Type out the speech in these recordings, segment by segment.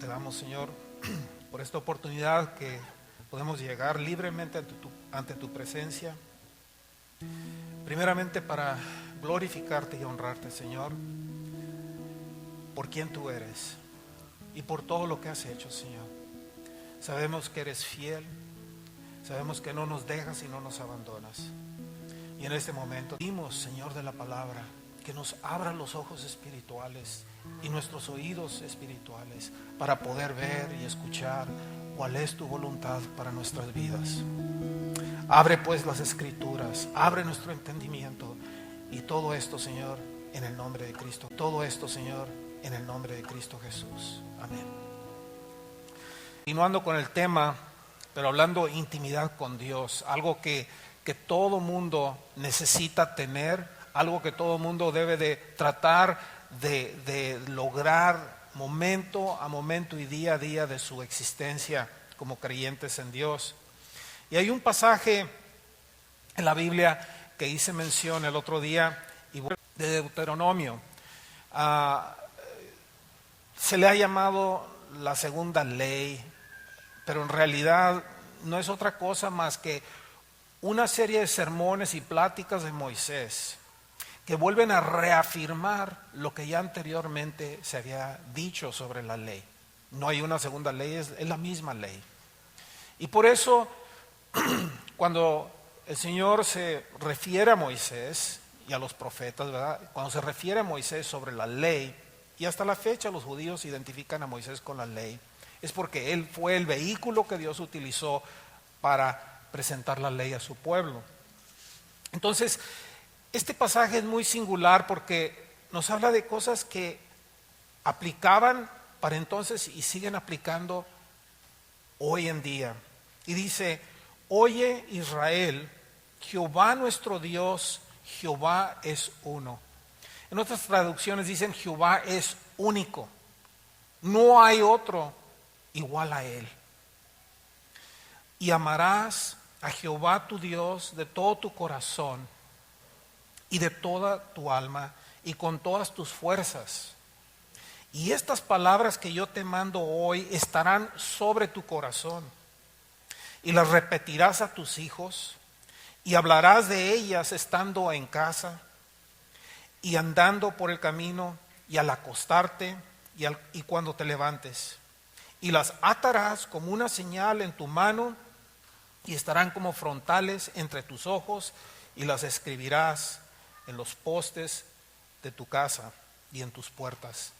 te damos, Señor, por esta oportunidad que podemos llegar libremente ante tu presencia. Primeramente para glorificarte y honrarte, Señor, por quien tú eres y por todo lo que has hecho, Señor. Sabemos que eres fiel, sabemos que no nos dejas y no nos abandonas. Y en este momento pedimos, Señor de la palabra, que nos abra los ojos espirituales y nuestros oídos espirituales para poder ver y escuchar cuál es tu voluntad para nuestras vidas. Abre pues las escrituras, abre nuestro entendimiento, y todo esto, Señor, en el nombre de Cristo. Todo esto, Señor, en el nombre de Cristo Jesús. Amén. Continuando con el tema, pero hablando de intimidad con Dios, algo que todo mundo necesita tener, algo que todo mundo debe de tratar de lograr momento a momento y día a día de su existencia como creyentes en Dios. Y hay un pasaje en la Biblia que hice mención el otro día, de Deuteronomio. Se le ha llamado la segunda ley, pero en realidad no es otra cosa más que una serie de sermones y pláticas de Moisés que vuelven a reafirmar lo que ya anteriormente se había dicho sobre la ley. No hay una segunda ley, es la misma ley. Y por eso, cuando el Señor se refiere a Moisés y a los profetas, ¿verdad? Cuando se refiere a Moisés sobre la ley, y hasta la fecha los judíos identifican a Moisés con la ley, es porque él fue el vehículo que Dios utilizó para presentar la ley a su pueblo. Entonces, este pasaje es muy singular porque nos habla de cosas que aplicaban para entonces y siguen aplicando hoy en día. Y dice: oye Israel, Jehová nuestro Dios, Jehová es uno. En otras traducciones dicen Jehová es único, no hay otro igual a él. Y amarás a Jehová tu Dios de todo tu corazón y de toda tu alma y con todas tus fuerzas. Y estas palabras que yo te mando hoy estarán sobre tu corazón, y las repetirás a tus hijos, y hablarás de ellas estando en casa y andando por el camino y al acostarte y cuando te levantes. Y las atarás como una señal en tu mano y estarán como frontales entre tus ojos, y las escribirás en los postes de tu casa y en tus puertas.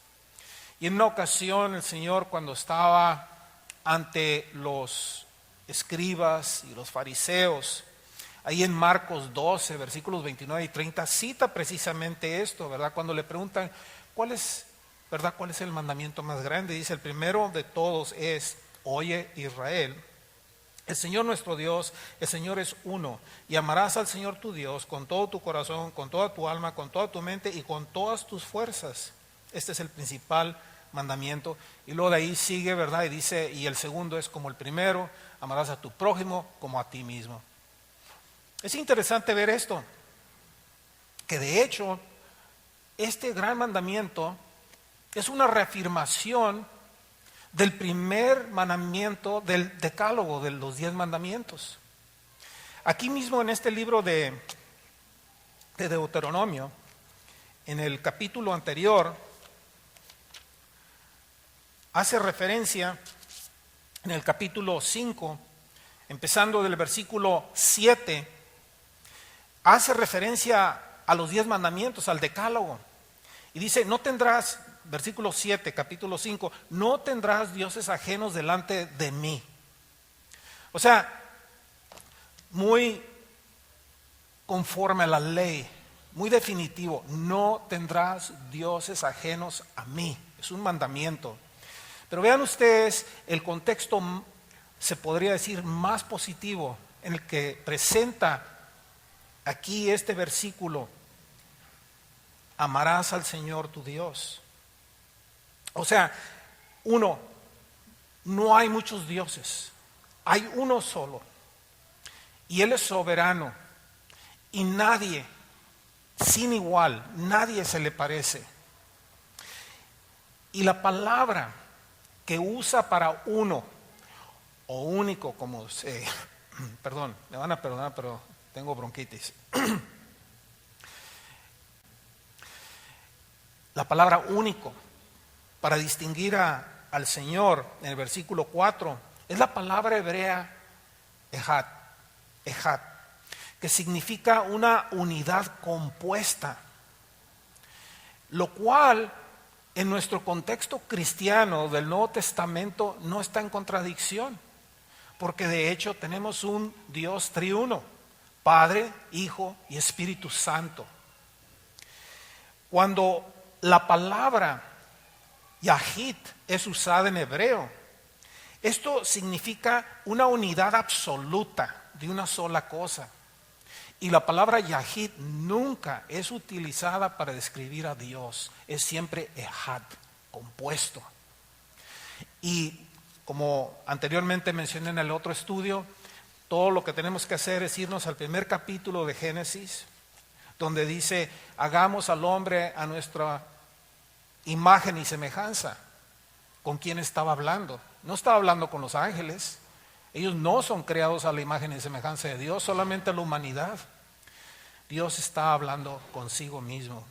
Y en una ocasión el Señor, cuando estaba ante los escribas y los fariseos, ahí en Marcos 12, versículos 29 y 30, cita precisamente esto, ¿verdad? Cuando le preguntan ¿cuál es el mandamiento más grande? Dice: el primero de todos es: oye Israel, el Señor nuestro Dios, el Señor es uno, y amarás al Señor tu Dios con todo tu corazón, con toda tu alma, con toda tu mente y con todas tus fuerzas. Este es el principal mandamiento. Y luego de ahí sigue, ¿verdad? Y dice: y el segundo es como el primero: amarás a tu prójimo como a ti mismo. Es interesante ver esto, que de hecho este gran mandamiento es una reafirmación del primer mandamiento del decálogo, de los 10 mandamientos. Aquí mismo en este libro de Deuteronomio, en el capítulo anterior, hace referencia, en el capítulo 5, empezando del versículo 7, hace referencia a los 10 mandamientos, al decálogo. Y dice: no tendrás, versículo 7, capítulo 5, no tendrás dioses ajenos delante de mí. O sea, muy conforme a la ley, muy definitivo: no tendrás dioses ajenos a mí. Es un mandamiento. Pero vean ustedes el contexto, se podría decir, más positivo en el que presenta aquí este versículo: amarás al Señor tu Dios. O sea, no hay muchos dioses, hay uno solo, y Él es soberano, y nadie, sin igual, nadie se le parece. Y la palabra que usa para uno, o único, como se... Perdón, me van a perdonar, pero tengo bronquitis. La palabra único, para distinguir al Señor, en el versículo 4, es la palabra hebrea ejad, que significa una unidad compuesta, lo cual en nuestro contexto cristiano del Nuevo Testamento no está en contradicción, porque de hecho tenemos un Dios triuno, Padre, Hijo y Espíritu Santo. Cuando la palabra Yahid es usada en hebreo, esto significa una unidad absoluta de una sola cosa. Y la palabra Yahid nunca es utilizada para describir a Dios, es siempre Ejad, compuesto. Y como anteriormente mencioné en el otro estudio, todo lo que tenemos que hacer es irnos al primer capítulo de Génesis, donde dice, hagamos al hombre a nuestra imagen y semejanza. ¿Con quién estaba hablando? No estaba hablando con los ángeles. Ellos no son creados a la imagen y semejanza de Dios, solamente la humanidad. Dios está hablando consigo mismo.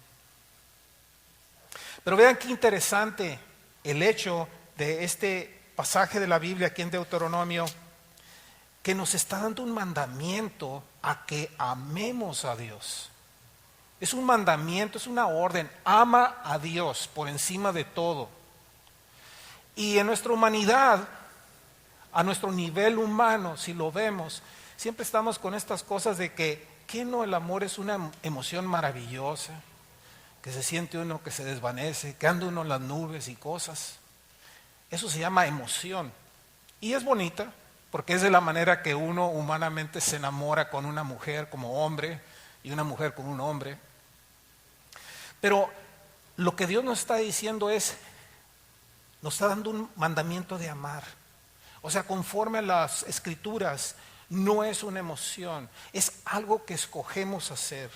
Pero vean qué interesante el hecho de este pasaje de la Biblia aquí en Deuteronomio, que nos está dando un mandamiento a que amemos a Dios. Es un mandamiento, es una orden. Ama a Dios por encima de todo. Y en nuestra humanidad, a nuestro nivel humano, si lo vemos, siempre estamos con estas cosas de que no, el amor es una emoción maravillosa, que se siente uno que se desvanece, que anda uno en las nubes y cosas. Eso se llama emoción. Y es bonita, porque es de la manera que uno humanamente se enamora con una mujer como hombre y una mujer con un hombre. Pero lo que Dios nos está diciendo es, nos está dando un mandamiento de amar. O sea, conforme a las Escrituras, no es una emoción, es algo que escogemos hacer.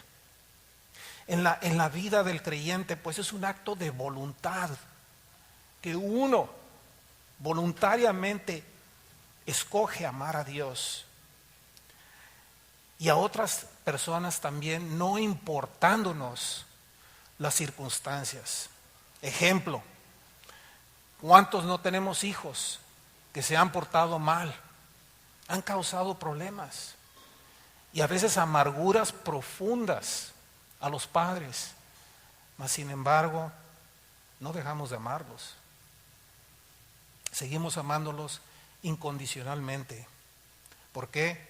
En la vida del creyente, pues es un acto de voluntad, que uno voluntariamente escoge amar a Dios y a otras personas también, no importándonos las circunstancias. Ejemplo, ¿cuántos no tenemos hijos que se han portado mal? Han causado problemas y a veces amarguras profundas a los padres, mas sin embargo no dejamos de amarlos. Seguimos amándolos incondicionalmente. ¿Por qué?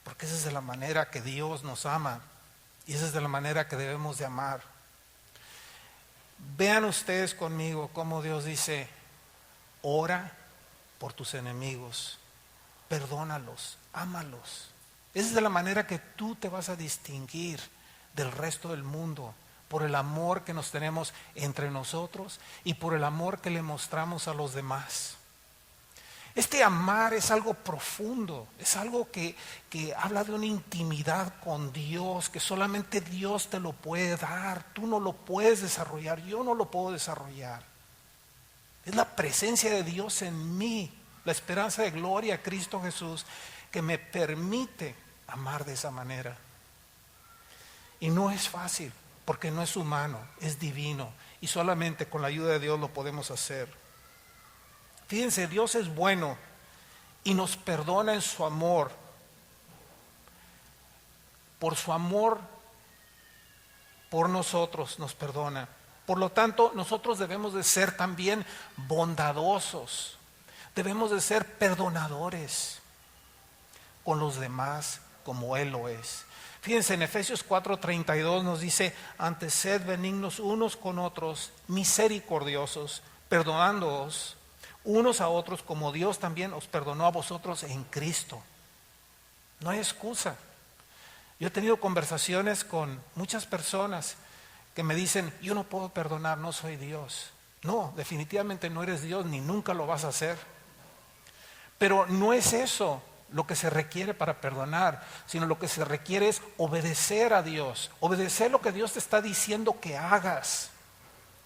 Porque esa es de la manera que Dios nos ama y esa es de la manera que debemos de amar. Vean ustedes conmigo cómo Dios dice, ora por tus enemigos, perdónalos, ámalos. Esa es de la manera que tú te vas a distinguir del resto del mundo, por el amor que nos tenemos entre nosotros y por el amor que le mostramos a los demás. Este amar es algo profundo, es algo que habla de una intimidad con Dios, que solamente Dios te lo puede dar. Tú no lo puedes desarrollar, yo no lo puedo desarrollar. Es la presencia de Dios en mí, la esperanza de gloria a Cristo Jesús, que me permite amar de esa manera. Y no es fácil, porque no es humano, es divino, y solamente con la ayuda de Dios lo podemos hacer. Fíjense, Dios es bueno y nos perdona en su amor. Por su amor por nosotros nos perdona. Por lo tanto, nosotros debemos de ser también bondadosos. Debemos de ser perdonadores con los demás como Él lo es. Fíjense, en Efesios 4:32 nos dice, antes sed benignos unos con otros, misericordiosos, perdonándoos unos a otros como Dios también os perdonó a vosotros en Cristo. No hay excusa. Yo he tenido conversaciones con muchas personas que me dicen, yo no puedo perdonar, no soy Dios. No, definitivamente no eres Dios ni nunca lo vas a hacer. Pero no es eso lo que se requiere para perdonar, sino lo que se requiere es obedecer a Dios, obedecer lo que Dios te está diciendo que hagas.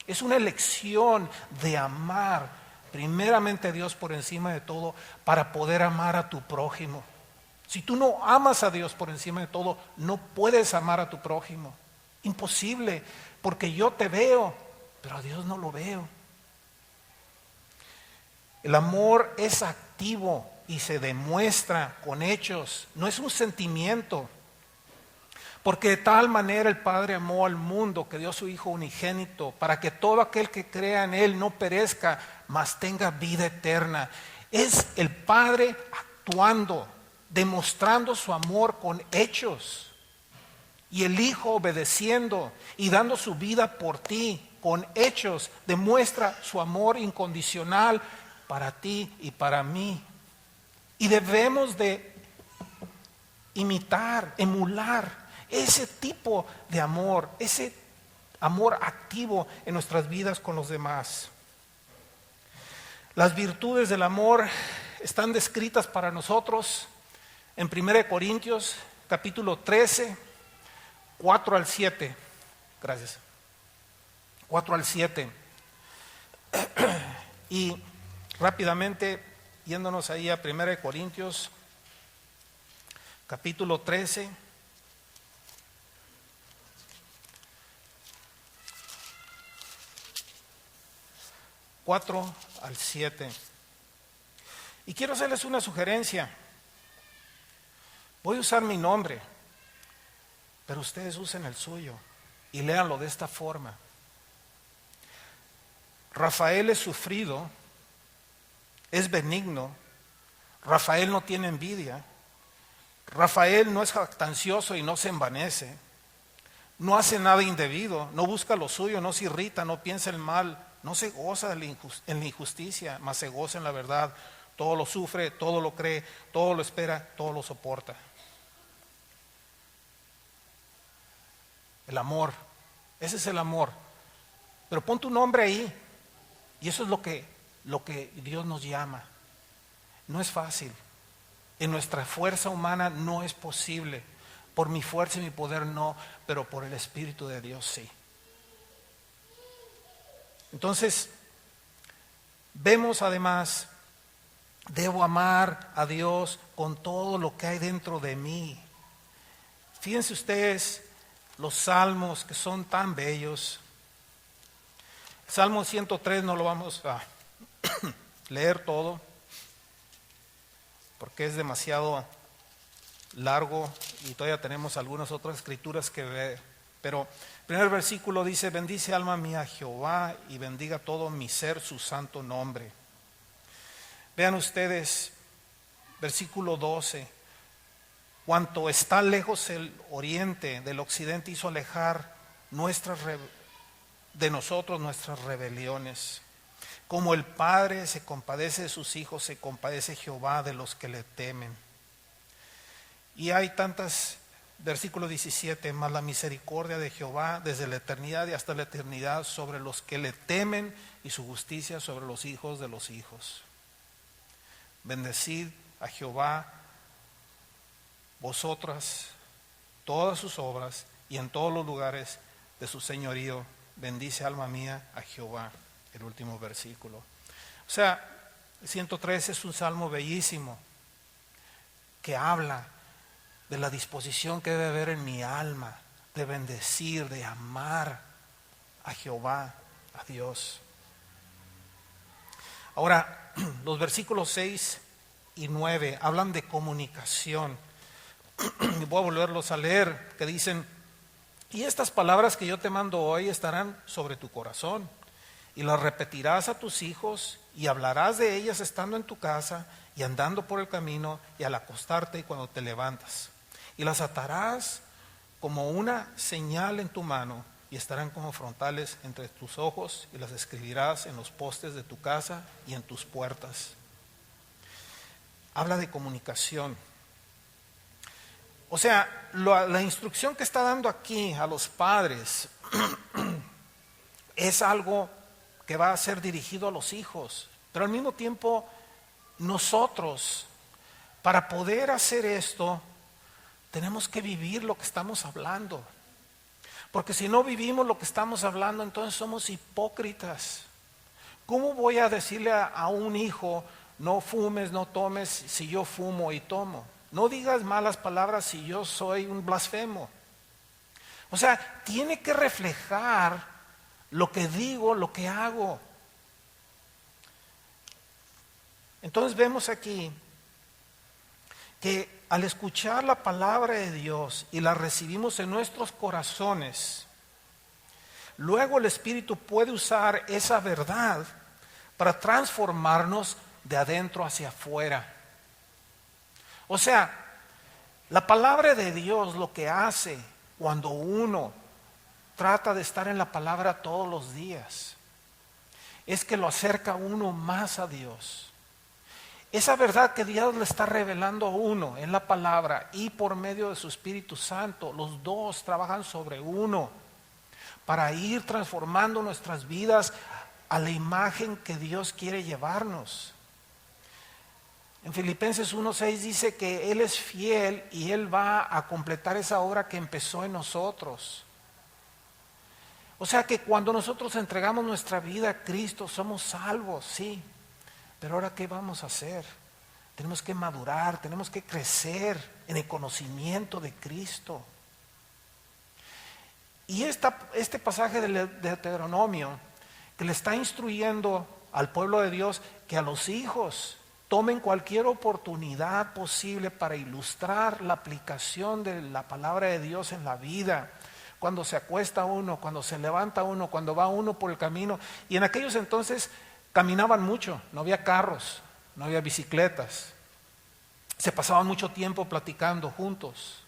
Es una elección de amar primeramente a Dios por encima de todo para poder amar a tu prójimo. Si tú no amas a Dios por encima de todo, no puedes amar a tu prójimo. Imposible, porque yo te veo, pero a Dios no lo veo. El amor es activo y se demuestra con hechos, no es un sentimiento. Porque de tal manera el Padre amó al mundo que dio a su Hijo unigénito para que todo aquel que crea en Él no perezca, mas tenga vida eterna. Es el Padre actuando, demostrando su amor con hechos. Y el Hijo obedeciendo y dando su vida por ti con hechos, demuestra su amor incondicional para ti y para mí. Y debemos de imitar, emular ese tipo de amor, ese amor activo en nuestras vidas con los demás. Las virtudes del amor están descritas para nosotros en 1 Corintios capítulo 13, 4 al 7. Gracias. 4 al 7. Y rápidamente, yéndonos ahí a 1 Corintios capítulo 13. 4 al 7. Y quiero hacerles una sugerencia. Voy a usar mi nombre, pero ustedes usen el suyo y léanlo de esta forma. Rafael es sufrido, es benigno. Rafael no tiene envidia. Rafael no es jactancioso y no se envanece. No hace nada indebido, no busca lo suyo, no se irrita, no piensa el mal. No se goza en la injusticia, mas se goza en la verdad. Todo lo sufre, todo lo cree, todo lo espera, todo lo soporta. El amor, ese es el amor. Pero pon tu nombre ahí. Y eso es lo que Dios nos llama. No es fácil. En nuestra fuerza humana no es posible. Por mi fuerza y mi poder no, pero por el Espíritu de Dios sí. Entonces, vemos además, debo amar a Dios con todo lo que hay dentro de mí. Fíjense ustedes los salmos que son tan bellos. El Salmo 103 no lo vamos a leer todo, porque es demasiado largo y todavía tenemos algunas otras escrituras que ver. Pero el primer versículo dice: bendice alma mía a Jehová y bendiga todo mi ser su santo nombre. Vean ustedes, versículo 12. Cuanto está lejos el oriente del occidente, hizo alejar de nosotros nuestras rebeliones. Como el Padre se compadece de sus hijos, se compadece Jehová de los que le temen. Y hay tantas. Versículo 17, mas la misericordia de Jehová desde la eternidad y hasta la eternidad sobre los que le temen y su justicia sobre los hijos de los hijos. Bendecid a Jehová vosotras todas sus obras y en todos los lugares de su señorío. Bendice alma mía a Jehová. El último versículo. O sea, el 113 es un salmo bellísimo que habla de la disposición que debe haber en mi alma de bendecir, de amar a Jehová, a Dios. Ahora, los versículos 6 y 9 hablan de comunicación. Voy a volverlos a leer, que dicen: y estas palabras que yo te mando hoy estarán sobre tu corazón, y las repetirás a tus hijos, y hablarás de ellas estando en tu casa, y andando por el camino, y al acostarte y cuando te levantas. Y las atarás como una señal en tu mano, y estarán como frontales entre tus ojos, y las escribirás en los postes de tu casa y en tus puertas. Habla de comunicación. O sea, la instrucción que está dando aquí a los padres es algo que va a ser dirigido a los hijos, pero al mismo tiempo nosotros, para poder hacer esto, tenemos que vivir lo que estamos hablando. Porque si no vivimos lo que estamos hablando, entonces somos hipócritas. ¿Cómo voy a decirle a un hijo, no fumes, no tomes, si yo fumo y tomo? No digas malas palabras si yo soy un blasfemo. O sea, tiene que reflejar lo que digo, lo que hago. Entonces vemos aquí que al escuchar la palabra de Dios y la recibimos en nuestros corazones, luego el Espíritu puede usar esa verdad para transformarnos de adentro hacia afuera. O sea, la palabra de Dios lo que hace cuando uno trata de estar en la palabra todos los días es que lo acerca a uno más a Dios. Esa verdad que Dios le está revelando a uno en la palabra y por medio de su Espíritu Santo, los dos trabajan sobre uno para ir transformando nuestras vidas a la imagen que Dios quiere llevarnos. En Filipenses 1:6 dice que Él es fiel y Él va a completar esa obra que empezó en nosotros. O sea que cuando nosotros entregamos nuestra vida a Cristo somos salvos, sí. Pero ahora, ¿qué vamos a hacer? Tenemos que madurar, tenemos que crecer en el conocimiento de Cristo. Y este pasaje de Deuteronomio, que le está instruyendo al pueblo de Dios que a los hijos tomen cualquier oportunidad posible para ilustrar la aplicación de la palabra de Dios en la vida. Cuando se acuesta uno, cuando se levanta uno, cuando va uno por el camino. Y en aquellos entonces caminaban mucho, no había carros, no había bicicletas. Se pasaban mucho tiempo platicando juntos.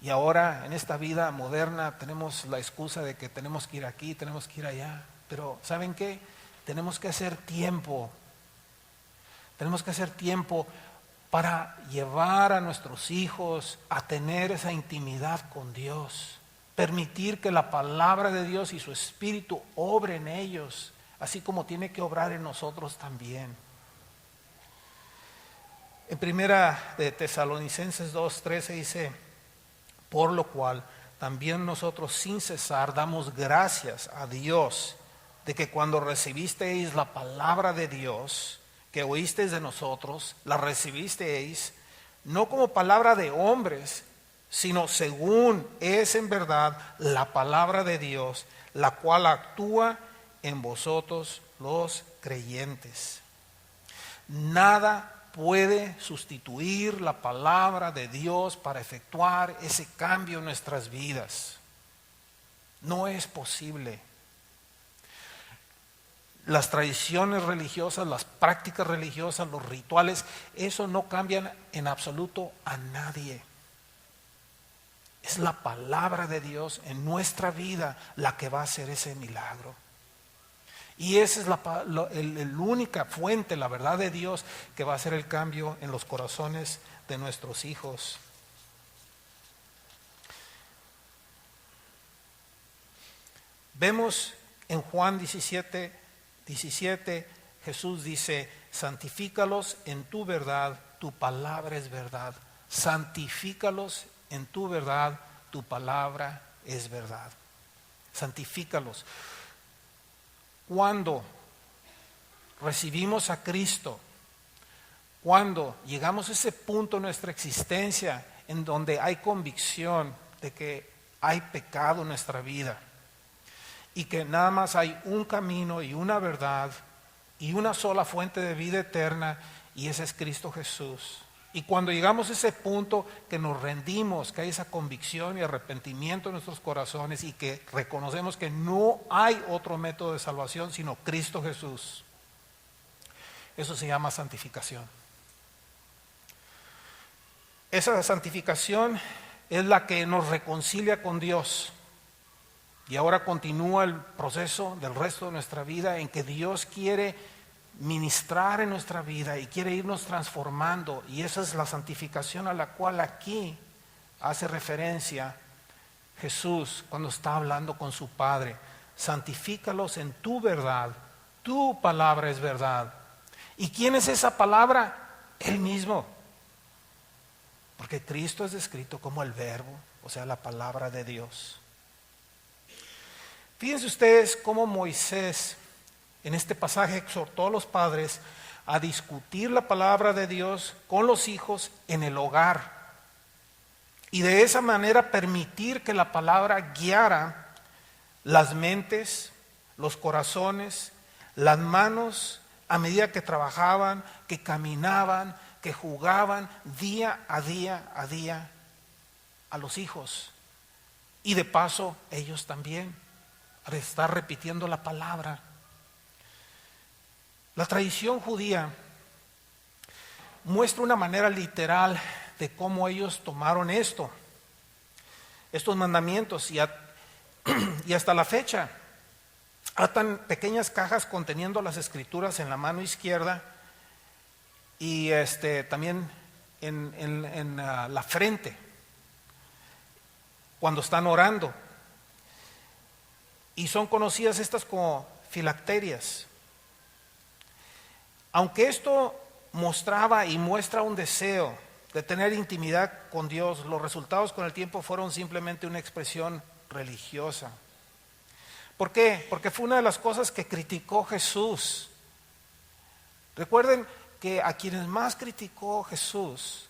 Y ahora en esta vida moderna tenemos la excusa de que tenemos que ir aquí, tenemos que ir allá. Pero ¿saben qué? Tenemos que hacer tiempo. Tenemos que hacer tiempo para llevar a nuestros hijos a tener esa intimidad con Dios. Permitir que la palabra de Dios y su Espíritu obre en ellos, así como tiene que obrar en nosotros también. En primera de Tesalonicenses 2:13 dice: por lo cual también nosotros sin cesar damos gracias a Dios de que cuando recibisteis la palabra de Dios que oísteis de nosotros, la recibisteis no como palabra de hombres, sino según es en verdad la palabra de Dios, la cual actúa en vosotros los creyentes. Nada puede sustituir la palabra de Dios para efectuar ese cambio en nuestras vidas. No es posible. Las tradiciones religiosas, las prácticas religiosas, los rituales, eso no cambian en absoluto a nadie. Es la palabra de Dios en nuestra vida la que va a hacer ese milagro. Y esa es la única fuente, la verdad de Dios, que va a hacer el cambio en los corazones de nuestros hijos. Vemos en Juan 17, Jesús dice: santifícalos en tu verdad, tu palabra es verdad. Santifícalos en tu verdad, tu palabra es verdad. Santifícalos. Cuando recibimos a Cristo, cuando llegamos a ese punto en nuestra existencia en donde hay convicción de que hay pecado en nuestra vida y que nada más hay un camino y una verdad y una sola fuente de vida eterna, y ese es Cristo Jesús. Y cuando llegamos a ese punto que nos rendimos, que hay esa convicción y arrepentimiento en nuestros corazones y que reconocemos que no hay otro método de salvación sino Cristo Jesús, eso se llama santificación. Esa santificación es la que nos reconcilia con Dios. Y ahora continúa el proceso del resto de nuestra vida en que Dios quiere ministrar en nuestra vida y quiere irnos transformando, y esa es la santificación a la cual aquí hace referencia Jesús cuando está hablando con su Padre. Santifícalos en tu verdad, tu palabra es verdad. ¿Y quién es esa palabra? Él mismo, porque Cristo es descrito como el Verbo, o sea, la palabra de Dios. Fíjense ustedes cómo Moisés en este pasaje exhortó a los padres a discutir la palabra de Dios con los hijos en el hogar y de esa manera permitir que la palabra guiara las mentes, los corazones, las manos a medida que trabajaban, que caminaban, que jugaban día a día a los hijos. Y de paso ellos también, al estar repitiendo la palabra. La tradición judía muestra una manera literal de cómo ellos tomaron estos mandamientos y hasta la fecha atan pequeñas cajas conteniendo las escrituras en la mano izquierda y también en la frente cuando están orando, y son conocidas estas como filacterias. Aunque esto mostraba y muestra un deseo de tener intimidad con Dios, los resultados con el tiempo fueron simplemente una expresión religiosa. ¿Por qué? Porque fue una de las cosas que criticó Jesús. Recuerden que a quienes más criticó Jesús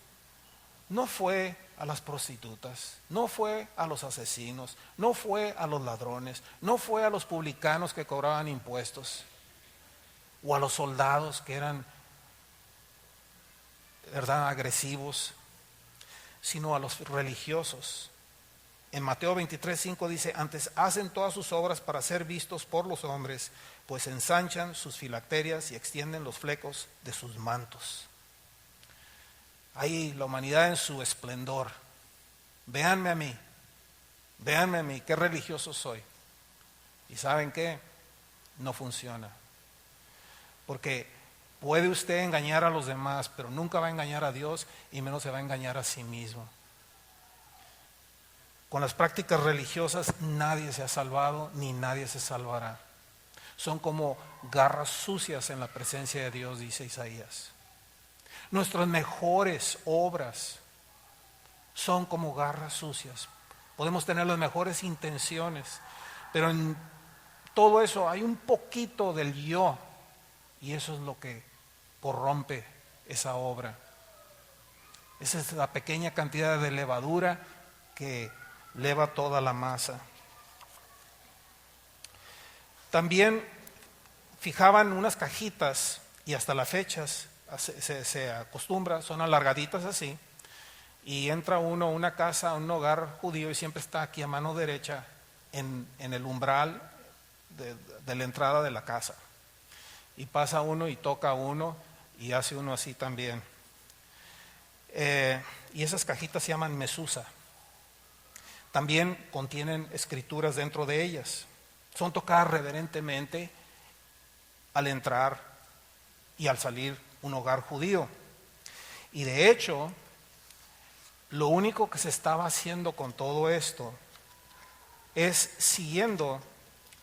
no fue a las prostitutas, no fue a los asesinos, no fue a los ladrones, no fue a los publicanos que cobraban impuestos o a los soldados que eran, ¿verdad?, agresivos, sino a los religiosos. En Mateo 23:5 dice: antes hacen todas sus obras para ser vistos por los hombres, pues ensanchan sus filacterias y extienden los flecos de sus mantos. Ahí la humanidad en su esplendor. Véanme a mí, qué religioso soy. ¿Y saben qué? No funciona. Porque puede usted engañar a los demás, pero nunca va a engañar a Dios y menos se va a engañar a sí mismo. Con las prácticas religiosas nadie se ha salvado ni nadie se salvará. Son como garras sucias en la presencia de Dios, dice Isaías. Nuestras mejores obras son como garras sucias. Podemos tener las mejores intenciones, pero en todo eso hay un poquito del yo, y eso es lo que corrompe esa obra. Esa es la pequeña cantidad de levadura que leva toda la masa. También fijaban unas cajitas, y hasta las fechas se acostumbra, son alargaditas así, y entra uno a una casa, a un hogar judío, y siempre está aquí a mano derecha en el umbral de la entrada de la casa. Y pasa uno y toca a uno y hace uno así también. Y esas cajitas se llaman mesusa. También contienen escrituras dentro de ellas. Son tocadas reverentemente al entrar y al salir un hogar judío. Y de hecho, lo único que se estaba haciendo con todo esto es siguiendo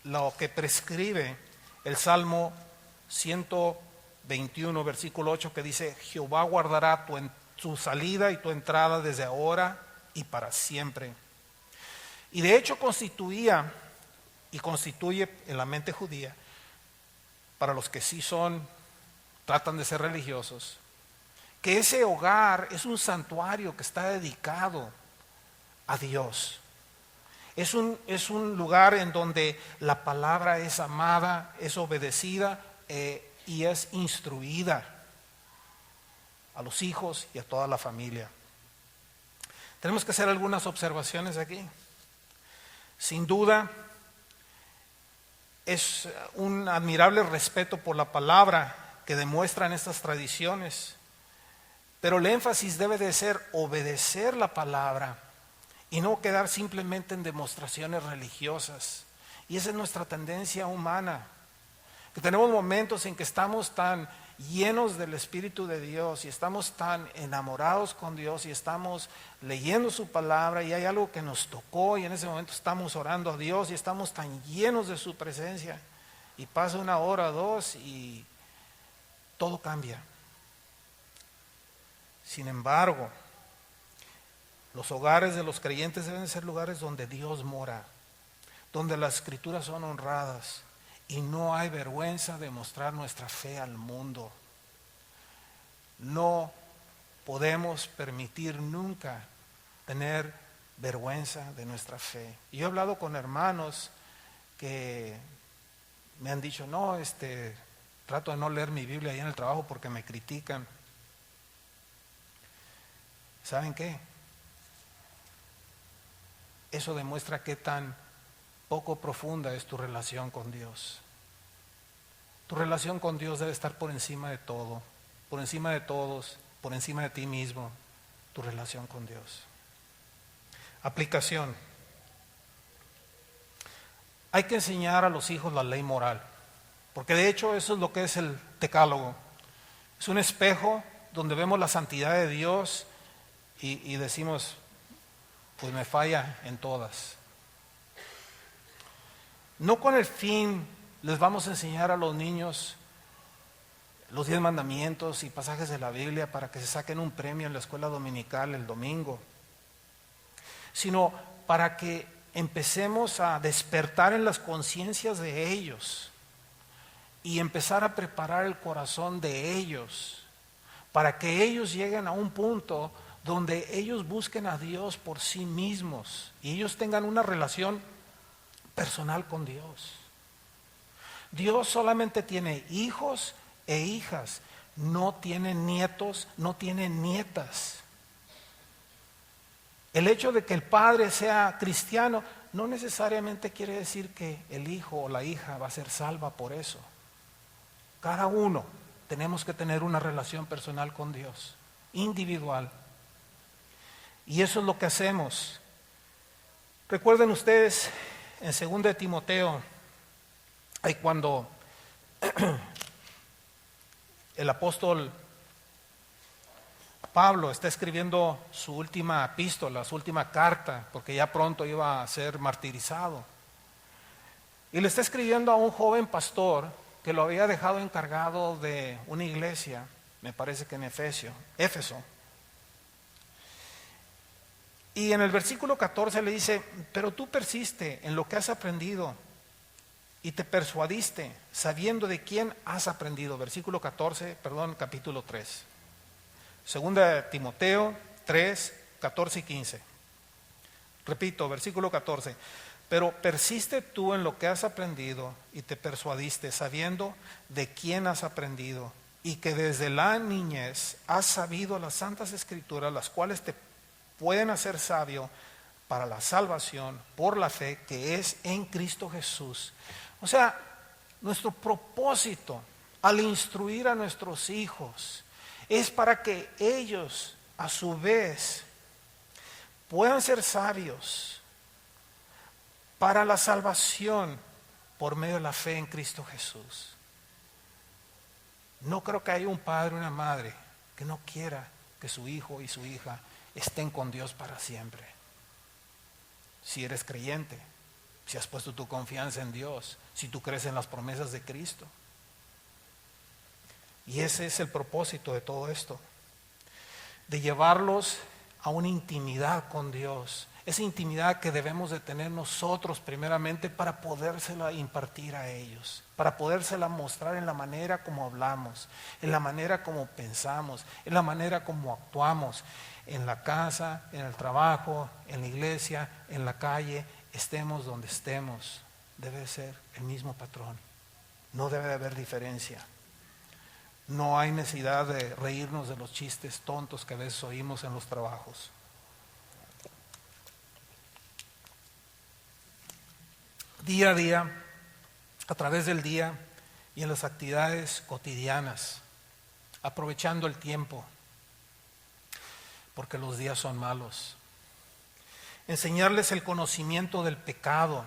lo que prescribe el Salmo 121, versículo 8, que dice: Jehová guardará tu salida y tu entrada desde ahora y para siempre. Y de hecho constituía y constituye en la mente judía, para los que sí tratan de ser religiosos, que ese hogar es un santuario que está dedicado a Dios. Es un lugar en donde la palabra es amada, es obedecida y es instruida a los hijos y a toda la familia. Tenemos que hacer algunas observaciones aquí. Sin duda, es un admirable respeto por la palabra que demuestran estas tradiciones, pero el énfasis debe de ser obedecer la palabra y no quedar simplemente en demostraciones religiosas. Y esa es nuestra tendencia humana, que tenemos momentos en que estamos tan llenos del Espíritu de Dios y estamos tan enamorados con Dios y estamos leyendo su palabra y hay algo que nos tocó y en ese momento estamos orando a Dios y estamos tan llenos de su presencia y pasa una hora o dos y todo cambia. Sin embargo, los hogares de los creyentes deben ser lugares donde Dios mora, donde las escrituras son honradas Y no hay vergüenza de mostrar nuestra fe al mundo. No podemos permitir nunca tener vergüenza de nuestra fe. Y yo he hablado con hermanos que me han dicho, no, trato de no leer mi Biblia ahí en el trabajo porque me critican. ¿Saben qué? Eso demuestra qué tan poco profunda es tu relación con Dios. Tu relación con Dios debe estar por encima de todo, por encima de todos, por encima de ti mismo, tu relación con Dios. Aplicación. Hay que enseñar a los hijos la ley moral, porque de hecho eso es lo que es el decálogo. Es un espejo donde vemos la santidad de Dios y decimos, pues me falla en todas. No con el fin les vamos a enseñar a los niños los 10 mandamientos y pasajes de la Biblia para que se saquen un premio en la escuela dominical el domingo, sino para que empecemos a despertar en las conciencias de ellos y empezar a preparar el corazón de ellos para que ellos lleguen a un punto donde ellos busquen a Dios por sí mismos y ellos tengan una relación personal con Dios. Dios solamente tiene hijos e hijas, no tiene nietos, no tiene nietas. El hecho de que el padre sea cristiano no necesariamente quiere decir que el hijo o la hija va a ser salva por eso. Cada uno tenemos que tener una relación personal con Dios, individual. Y eso es lo que hacemos. Recuerden ustedes en 2 de Timoteo, ahí cuando el apóstol Pablo está escribiendo su última epístola, su última carta, porque ya pronto iba a ser martirizado. Y le está escribiendo a un joven pastor que lo había dejado encargado de una iglesia, me parece que en Éfeso. Y en el versículo 14 le dice, pero tú persiste en lo que has aprendido y te persuadiste sabiendo de quién has aprendido. Capítulo 3. Segunda de Timoteo 3, 14 y 15. Repito, versículo 14. Pero persiste tú en lo que has aprendido y te persuadiste sabiendo de quién has aprendido y que desde la niñez has sabido las santas escrituras, las cuales te pueden hacer sabio para la salvación por la fe que es en Cristo Jesús. O sea, nuestro propósito al instruir a nuestros hijos es para que ellos a su vez puedan ser sabios para la salvación por medio de la fe en Cristo Jesús. No creo que haya un padre o una madre que no quiera que su hijo y su hija estén con Dios para siempre. Si eres creyente, si has puesto tu confianza en Dios, si tú crees en las promesas de Cristo. Y ese es el propósito de todo esto, de llevarlos a una intimidad con Dios, esa intimidad que debemos de tener nosotros primeramente para podérsela impartir a ellos, para podérsela mostrar en la manera como hablamos, en la manera como pensamos, en la manera como actuamos, en la casa, en el trabajo, en la iglesia, en la calle, estemos donde estemos, debe ser el mismo patrón, no debe de haber diferencia. No hay necesidad de reírnos de los chistes tontos que a veces oímos en los trabajos. Día a día, a través del día y en las actividades cotidianas, aprovechando el tiempo, porque los días son malos. Enseñarles el conocimiento del pecado.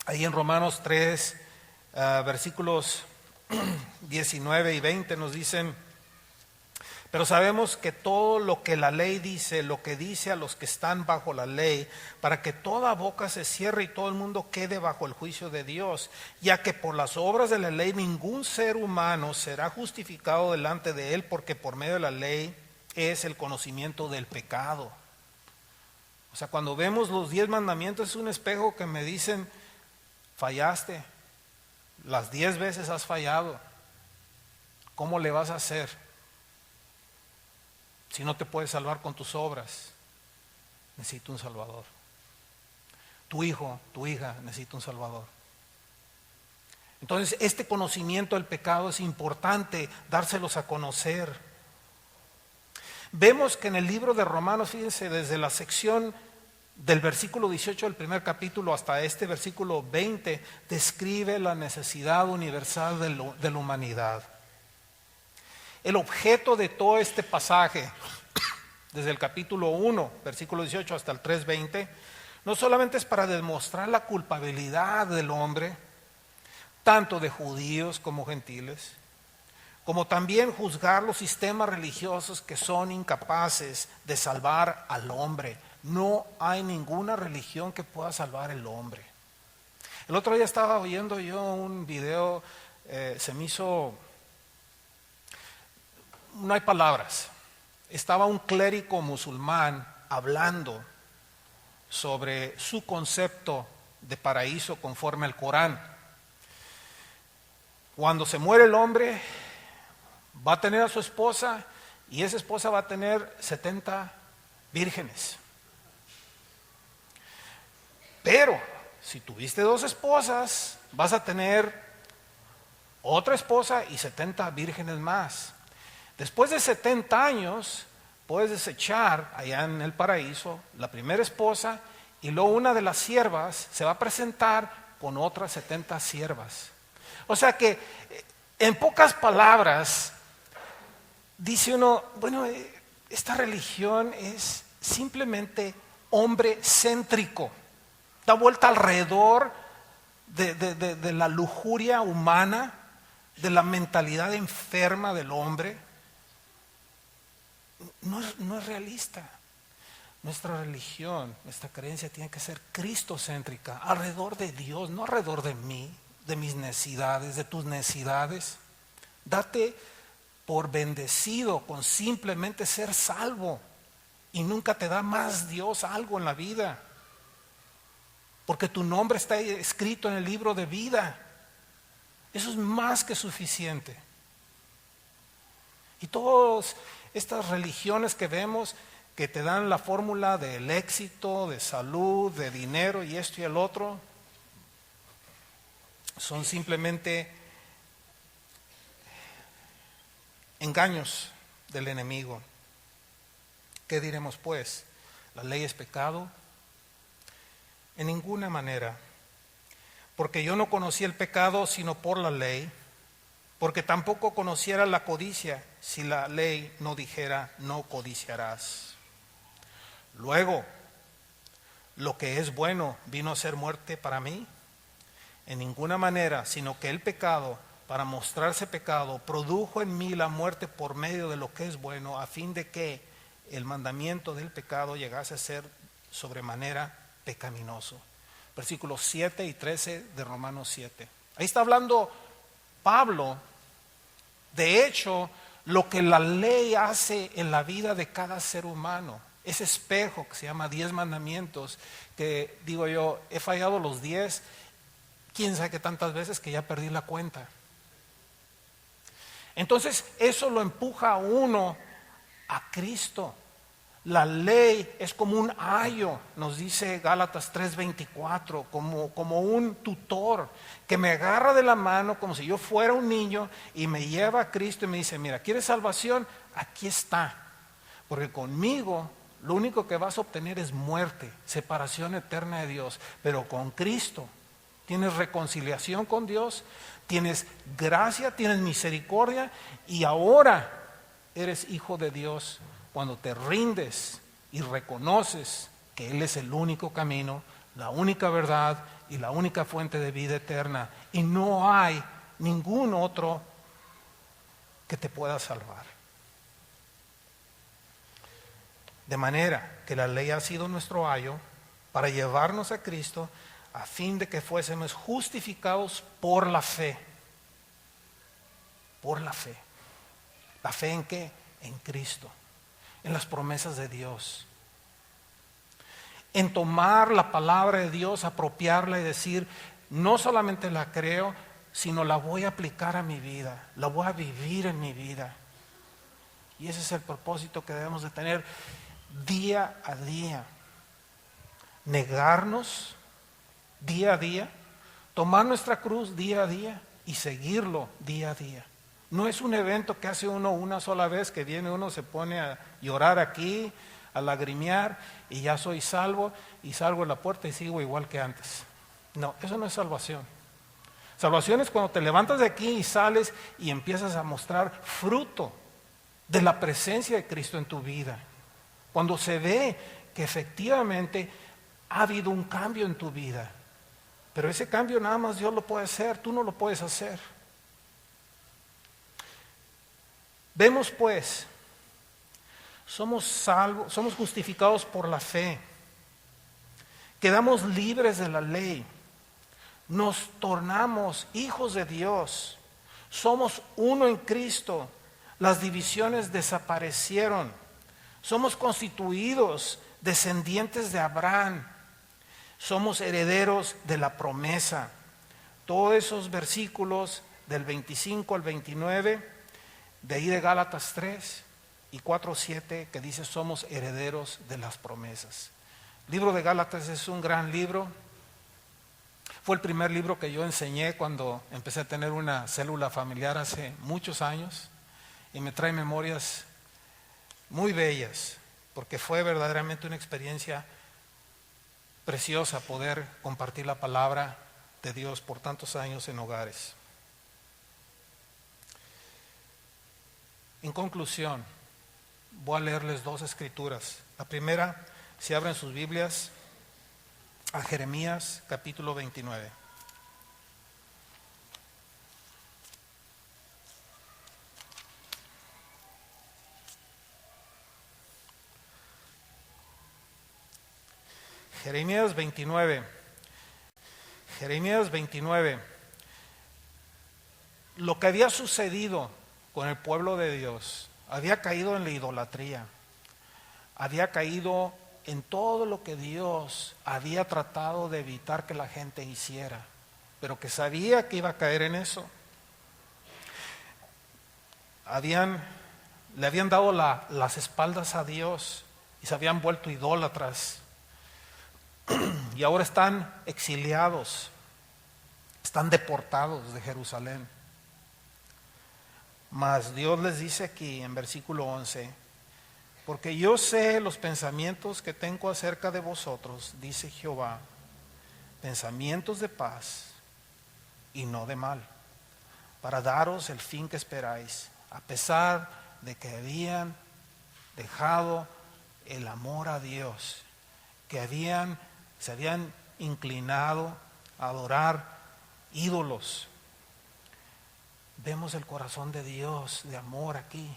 Ahí en Romanos 3, versículos 19 y 20 nos dicen, pero sabemos que todo lo que la ley dice, lo que dice a los que están bajo la ley, para que toda boca se cierre y todo el mundo quede bajo el juicio de Dios, ya que por las obras de la ley ningún ser humano será justificado delante de él, porque por medio de la ley es el conocimiento del pecado. O sea, cuando vemos los 10 mandamientos es un espejo que me dicen, fallaste, las 10 veces has fallado, ¿cómo le vas a hacer si no te puedes salvar con tus obras? Necesita un Salvador. Tu hijo, tu hija necesita un Salvador. Entonces, este conocimiento del pecado es importante dárselos a conocer. Vemos que en el libro de Romanos, fíjense, desde la sección del versículo 18 del primer capítulo hasta este versículo 20, describe la necesidad universal de la humanidad. El objeto de todo este pasaje, desde el capítulo 1, versículo 18 hasta el 3:20, no solamente es para demostrar la culpabilidad del hombre, tanto de judíos como gentiles, como también juzgar los sistemas religiosos que son incapaces de salvar al hombre. No hay ninguna religión que pueda salvar al hombre. El otro día estaba oyendo yo un video, se me hizo, no hay palabras. Estaba un clérigo musulmán hablando sobre su concepto de paraíso conforme al Corán. Cuando se muere el hombre, va a tener a su esposa y esa esposa va a tener 70 vírgenes. Pero si tuviste 2 esposas, vas a tener otra esposa y 70 vírgenes más. Después de 70 años, puedes desechar allá en el paraíso la primera esposa y luego una de las siervas se va a presentar con otras 70 siervas. O sea que, en pocas palabras, dice uno, bueno, esta religión es simplemente hombre céntrico. Da vuelta alrededor de la lujuria humana, de la mentalidad enferma del hombre. No es realista. Nuestra religión, nuestra creencia tiene que ser cristocéntrica, alrededor de Dios, no alrededor de mí, de mis necesidades, de tus necesidades. Date por bendecido con simplemente ser salvo y nunca te da más Dios algo en la vida, porque tu nombre está escrito en el libro de vida. Eso es más que suficiente. Y todas estas religiones que vemos que te dan la fórmula del éxito, de salud, de dinero y esto y el otro, son simplemente engaños del enemigo. ¿Qué diremos pues? ¿La ley es pecado? En ninguna manera, porque yo no conocí el pecado sino por la ley, porque tampoco conociera la codicia si la ley no dijera no codiciarás. Luego, lo que es bueno vino a ser muerte para mí. En ninguna manera, sino que el pecado, para mostrarse pecado, produjo en mí la muerte por medio de lo que es bueno, a fin de que el mandamiento del pecado llegase a ser sobremanera pecaminoso. Versículos 7 y 13 de Romanos 7. Ahí está hablando Pablo, de hecho, lo que la ley hace en la vida de cada ser humano. Ese espejo que se llama 10 mandamientos, que digo yo, he fallado los 10, quién sabe qué tantas veces que ya perdí la cuenta. Entonces eso lo empuja a uno a Cristo. La ley es como un ayo, nos dice Gálatas 3:24, como un tutor que me agarra de la mano como si yo fuera un niño y me lleva a Cristo y me dice, mira, ¿quieres salvación? Aquí está, porque conmigo lo único que vas a obtener es muerte, separación eterna de Dios, pero con Cristo tienes reconciliación con Dios, tienes gracia, tienes misericordia y ahora eres hijo de Dios cuando te rindes y reconoces que Él es el único camino, la única verdad y la única fuente de vida eterna y no hay ningún otro que te pueda salvar. De manera que la ley ha sido nuestro ayo para llevarnos a Cristo a fin de que fuésemos justificados por la fe. Por la fe. ¿La fe en qué? En Cristo, en las promesas de Dios. En tomar la palabra de Dios, apropiarla y decir, no solamente la creo, sino la voy a aplicar a mi vida, la voy a vivir en mi vida. Y ese es el propósito que debemos de tener día a día. Negarnos día a día, tomar nuestra cruz día a día y seguirlo día a día. No es un evento que hace uno una sola vez, que viene uno, se pone a llorar aquí, a lagrimear y ya soy salvo y salgo de la puerta y sigo igual que antes. No, eso no es salvación. Salvación es cuando te levantas de aquí y sales y empiezas a mostrar fruto de la presencia de Cristo en tu vida. Cuando se ve que efectivamente ha habido un cambio en tu vida. Pero ese cambio nada más Dios lo puede hacer, tú no lo puedes hacer. Vemos pues, somos salvos, somos justificados por la fe. Quedamos libres de la ley. Nos tornamos hijos de Dios. Somos uno en Cristo. Las divisiones desaparecieron. Somos constituidos descendientes de Abraham. Somos herederos de la promesa. Todos esos versículos del 25 al 29, de ahí de Gálatas 3 y 4:7, que dice somos herederos de las promesas. El libro de Gálatas es un gran libro. Fue el primer libro que yo enseñé cuando empecé a tener una célula familiar hace muchos años y me trae memorias muy bellas, porque fue verdaderamente una experiencia preciosa poder compartir la palabra de Dios por tantos años en hogares. En conclusión, voy a leerles dos escrituras. La primera, si abren sus Biblias, a Jeremías capítulo 29. Jeremías 29. Jeremías 29. Lo que había sucedido con el pueblo de Dios, había caído en la idolatría, había caído en todo lo que Dios había tratado de evitar que la gente hiciera, pero que sabía que iba a caer en eso. Le habían dado las espaldas a Dios y se habían vuelto idólatras. Y ahora están exiliados, están deportados de Jerusalén. Mas Dios les dice aquí en versículo 11, porque yo sé los pensamientos que tengo acerca de vosotros, dice Jehová, pensamientos de paz y no de mal, para daros el fin que esperáis, a pesar de que habían dejado el amor a Dios, que se habían inclinado a adorar ídolos. Vemos el corazón de Dios de amor aquí,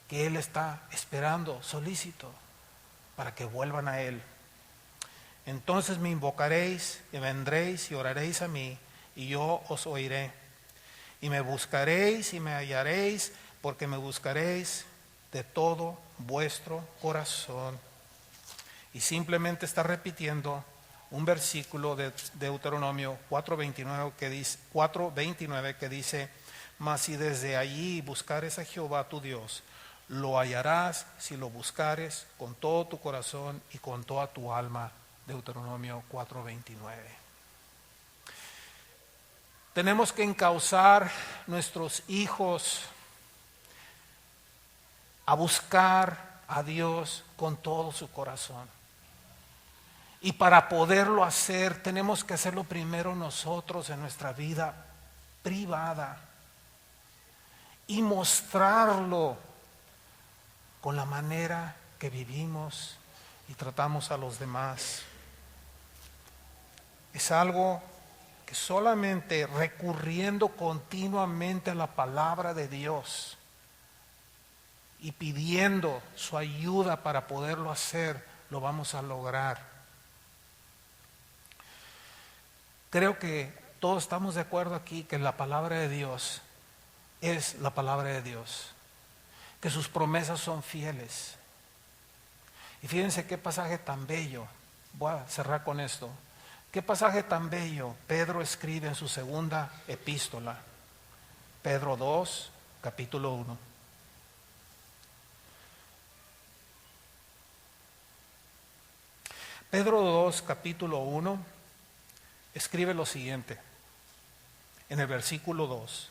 que Él está esperando, solícito, para que vuelvan a Él. Entonces me invocaréis y vendréis y oraréis a mí, y yo os oiré. Y me buscaréis y me hallaréis, porque me buscaréis de todo vuestro corazón. Y simplemente está repitiendo un versículo de Deuteronomio 4:29 que dice, mas si desde allí buscares a Jehová tu Dios, lo hallarás si lo buscares con todo tu corazón y con toda tu alma. Deuteronomio 4:29. Tenemos que encauzar nuestros hijos a buscar a Dios con todo su corazón. Y para poderlo hacer, tenemos que hacerlo primero nosotros en nuestra vida privada y mostrarlo con la manera que vivimos y tratamos a los demás. Es algo que solamente recurriendo continuamente a la palabra de Dios y pidiendo su ayuda para poderlo hacer, lo vamos a lograr. Creo que todos estamos de acuerdo aquí que la palabra de Dios es la palabra de Dios, que sus promesas son fieles. Y fíjense qué pasaje tan bello, voy a cerrar con esto, Qué pasaje tan bello Pedro escribe en su segunda epístola, Pedro 2, capítulo 1. Pedro 2, capítulo 1, escribe lo siguiente, en el versículo 2.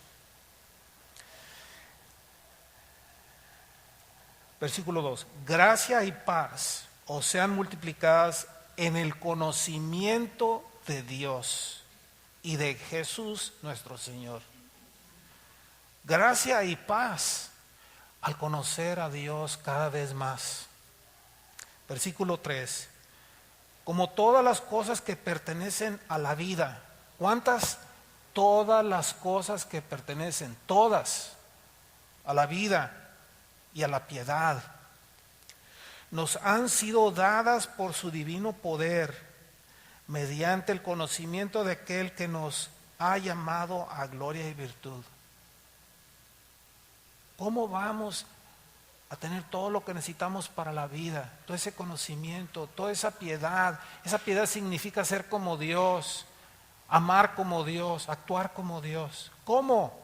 Versículo 2. Gracia y paz os sean multiplicadas en el conocimiento de Dios y de Jesús nuestro Señor. Gracia y paz al conocer a Dios cada vez más. Versículo 3. Como todas las cosas que pertenecen a la vida. ¿Cuántas? Todas las cosas que pertenecen, todas, a la vida y a la piedad, nos han sido dadas por su divino poder, mediante el conocimiento de aquel que nos ha llamado a gloria y virtud. ¿Cómo vamos a tener todo lo que necesitamos para la vida? Todo ese conocimiento, toda esa piedad. Esa piedad significa ser como Dios, amar como Dios, actuar como Dios. ¿Cómo?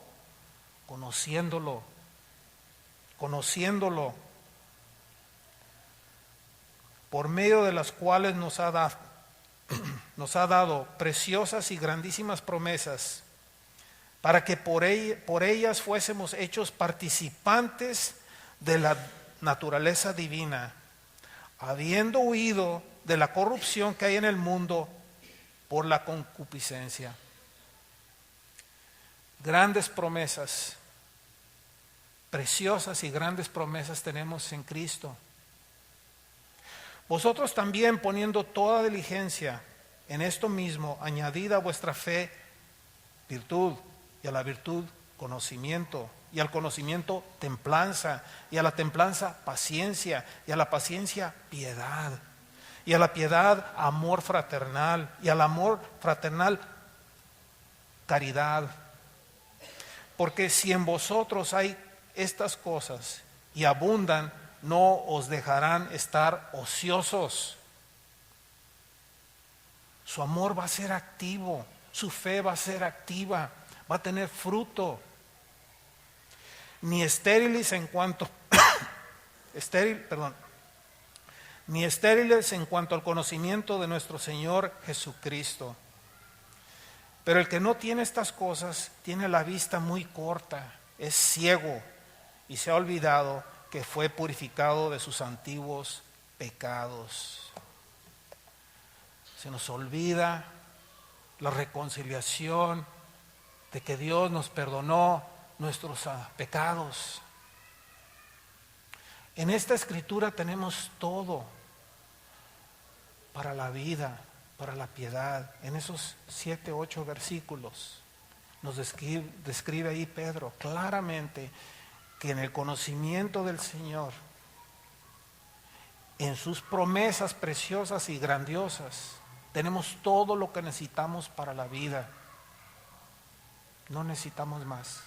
Conociéndolo. Por medio de las cuales nos ha dado preciosas y grandísimas promesas, para que por ellas fuésemos hechos participantes de la naturaleza divina, habiendo huido de la corrupción que hay en el mundo por la concupiscencia. Grandes promesas, preciosas y grandes promesas tenemos en Cristo. Vosotros también, poniendo toda diligencia en esto mismo, añadid a vuestra fe virtud, y a la virtud conocimiento, y al conocimiento templanza, y a la templanza paciencia, y a la paciencia piedad, y a la piedad amor fraternal, y al amor fraternal caridad. Porque si en vosotros hay estas cosas y abundan, no os dejarán estar ociosos. Su amor va a ser activo, su fe va a ser activa, va a tener fruto. Ni estériles en cuanto ni estériles en cuanto al conocimiento de nuestro Señor Jesucristo. Pero el que no tiene estas cosas tiene la vista muy corta, es ciego y se ha olvidado que fue purificado de sus antiguos pecados. Se nos olvida la reconciliación de que Dios nos perdonó nuestros pecados. En esta escritura tenemos todo para la vida, para la piedad. En esos 7, 8 versículos nos describe ahí Pedro claramente que en el conocimiento del Señor, en sus promesas preciosas y grandiosas, tenemos todo lo que necesitamos para la vida. No necesitamos más.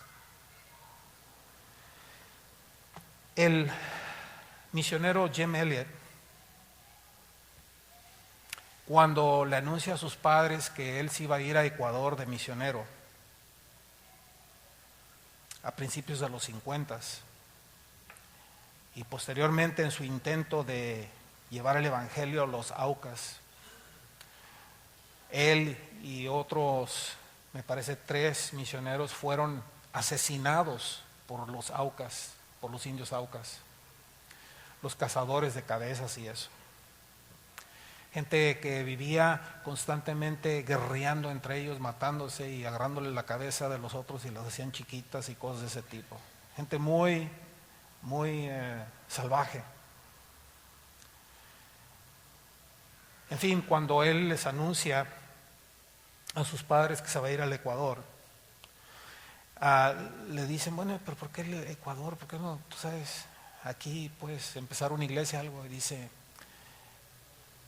El misionero Jim Elliot, cuando le anuncia a sus padres que él se iba a ir a Ecuador de misionero, a principios de los 50, y posteriormente en su intento de llevar el evangelio a los Aucas, él y otros, me parece 3 misioneros fueron asesinados por los Aucas, por los indios Aucas, los cazadores de cabezas y eso. Gente que vivía constantemente guerreando entre ellos, matándose y agarrándole la cabeza de los otros y las hacían chiquitas y cosas de ese tipo. Gente muy salvaje. En fin, cuando él les anuncia a sus padres que se va a ir al Ecuador, le dicen, bueno, pero ¿por qué el Ecuador? ¿Por qué no, tú sabes, aquí puedes empezar una iglesia o algo? Y dice,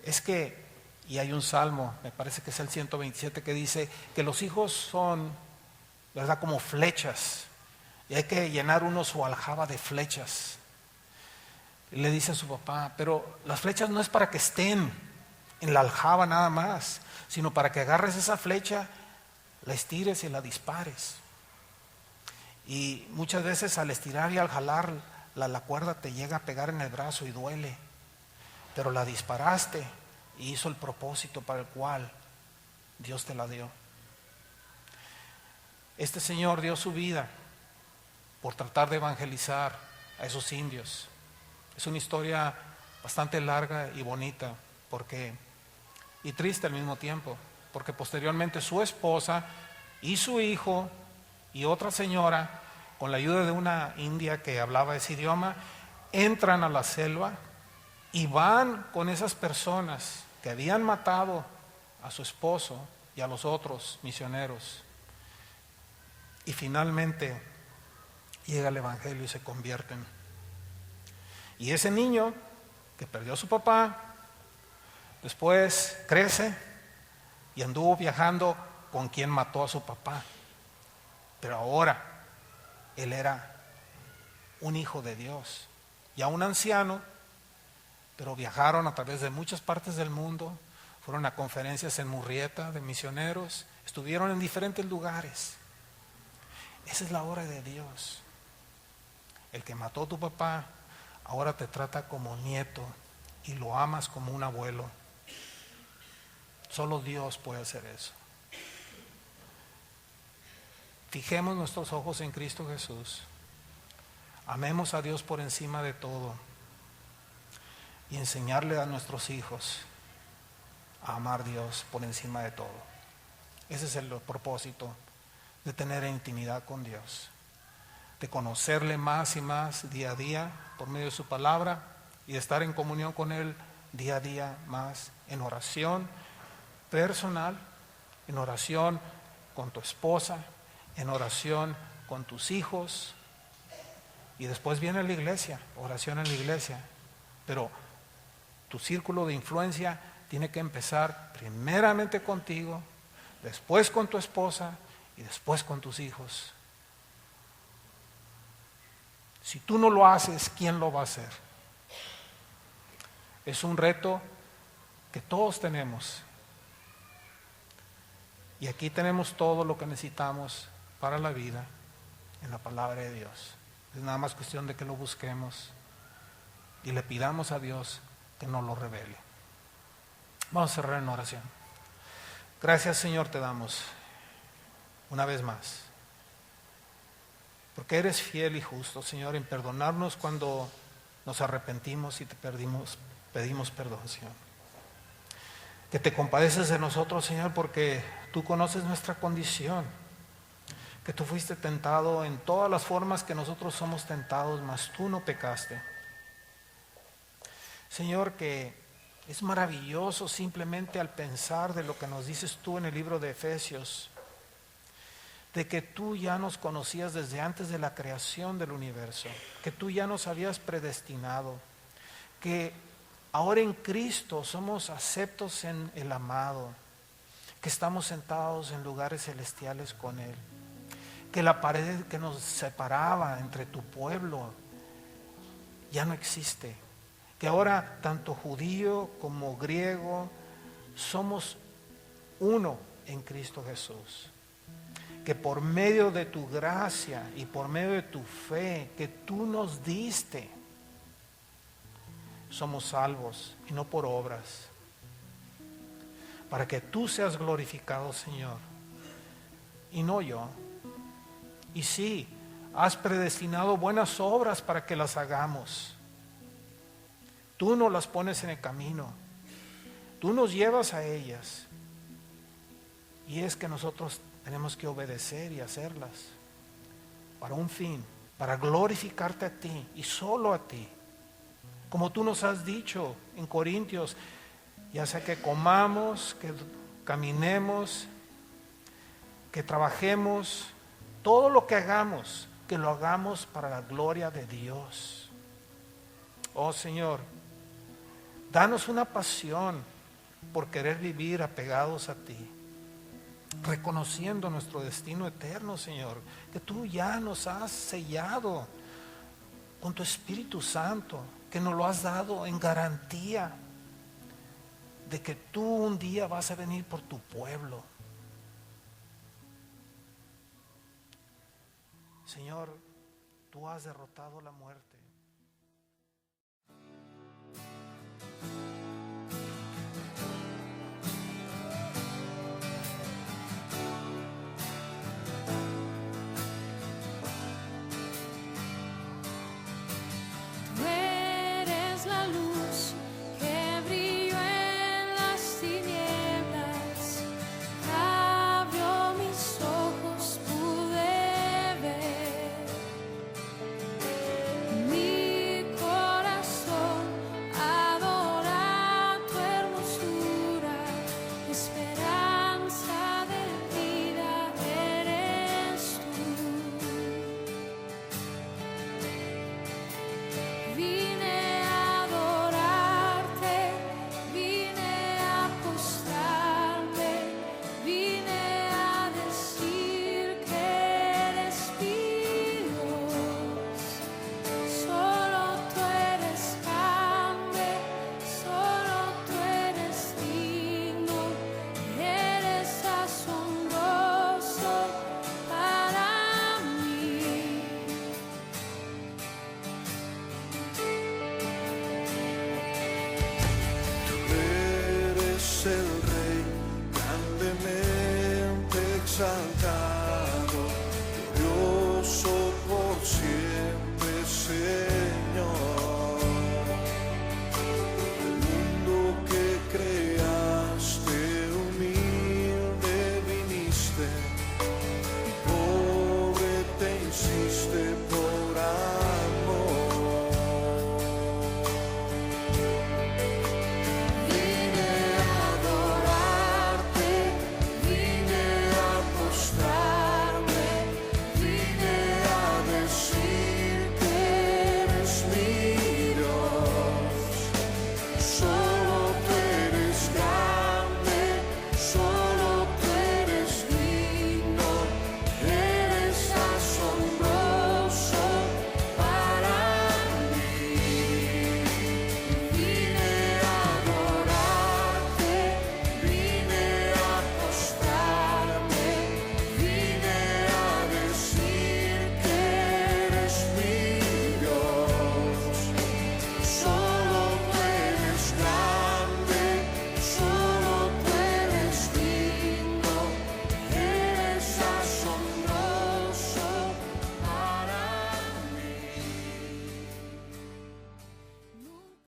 es que, y hay un salmo, me parece que es el 127, que dice que los hijos son, ¿verdad?, como flechas, y hay que llenar uno su aljaba de flechas. Y le dice a su papá, pero las flechas no es para que estén, en la aljaba nada más, sino para que agarres esa flecha, la estires y la dispares. Y muchas veces al estirar y al jalar la cuerda te llega a pegar en el brazo y duele, pero la disparaste y hizo el propósito para el cual Dios te la dio. Este señor dio su vida por tratar de evangelizar a esos indios. Es una historia bastante larga y bonita, y triste al mismo tiempo, porque posteriormente su esposa y su hijo y otra señora, con la ayuda de una india que hablaba ese idioma, entran a la selva y van con esas personas que habían matado a su esposo y a los otros misioneros. Y finalmente llega el evangelio y se convierten. Y ese niño que perdió a su papá, después crece y anduvo viajando con quien mató a su papá. Pero ahora él era un hijo de Dios, ya un anciano, pero viajaron a través de muchas partes del mundo, fueron a conferencias en Murrieta de misioneros, estuvieron en diferentes lugares. Esa es la obra de Dios. El que mató a tu papá ahora te trata como nieto y lo amas como un abuelo. Solo Dios puede hacer eso. Fijemos nuestros ojos en Cristo Jesús. Amemos a Dios por encima de todo y enseñarle a nuestros hijos a amar a Dios por encima de todo. Ese es el propósito de tener intimidad con Dios, de conocerle más y más día a día por medio de su palabra y de estar en comunión con Él día a día más en oración personal, en oración con tu esposa, en oración con tus hijos, y después viene la iglesia, oración en la iglesia. Pero tu círculo de influencia tiene que empezar primeramente contigo, después con tu esposa y después con tus hijos. Si tú no lo haces, ¿quién lo va a hacer? Es un reto que todos tenemos. Y aquí tenemos todo lo que necesitamos para la vida en la palabra de Dios. Es nada más cuestión de que lo busquemos y le pidamos a Dios que nos lo revele. Vamos a cerrar en oración. Gracias, Señor, te damos una vez más, porque eres fiel y justo, Señor, en perdonarnos cuando nos arrepentimos y te pedimos perdón, Señor. Que te compadeces de nosotros, Señor, porque tú conoces nuestra condición, que tú fuiste tentado en todas las formas que nosotros somos tentados, mas tú no pecaste. Señor, que es maravilloso simplemente al pensar de lo que nos dices tú en el libro de Efesios, de que tú ya nos conocías desde antes de la creación del universo, que tú ya nos habías predestinado, que ahora en Cristo somos aceptos en el amado, que estamos sentados en lugares celestiales con Él, que la pared que nos separaba entre tu pueblo ya no existe, que ahora tanto judío como griego somos uno en Cristo Jesús, que por medio de tu gracia y por medio de tu fe que tú nos diste, somos salvos y no por obras, para que tú seas glorificado, Señor, y no yo. Y sí, has predestinado buenas obras para que las hagamos. Tú nos las pones en el camino, tú nos llevas a ellas, y es que nosotros tenemos que obedecer y hacerlas para un fin, para glorificarte a ti y solo a ti. Como tú nos has dicho en Corintios, ya sea que comamos, que caminemos, que trabajemos, todo lo que hagamos, que lo hagamos para la gloria de Dios. Oh Señor, danos una pasión por querer vivir apegados a ti, reconociendo nuestro destino eterno, Señor, que tú ya nos has sellado con tu Espíritu Santo, que nos lo has dado en garantía. de que tú un día vas a venir por tu pueblo. Señor, tú has derrotado la muerte.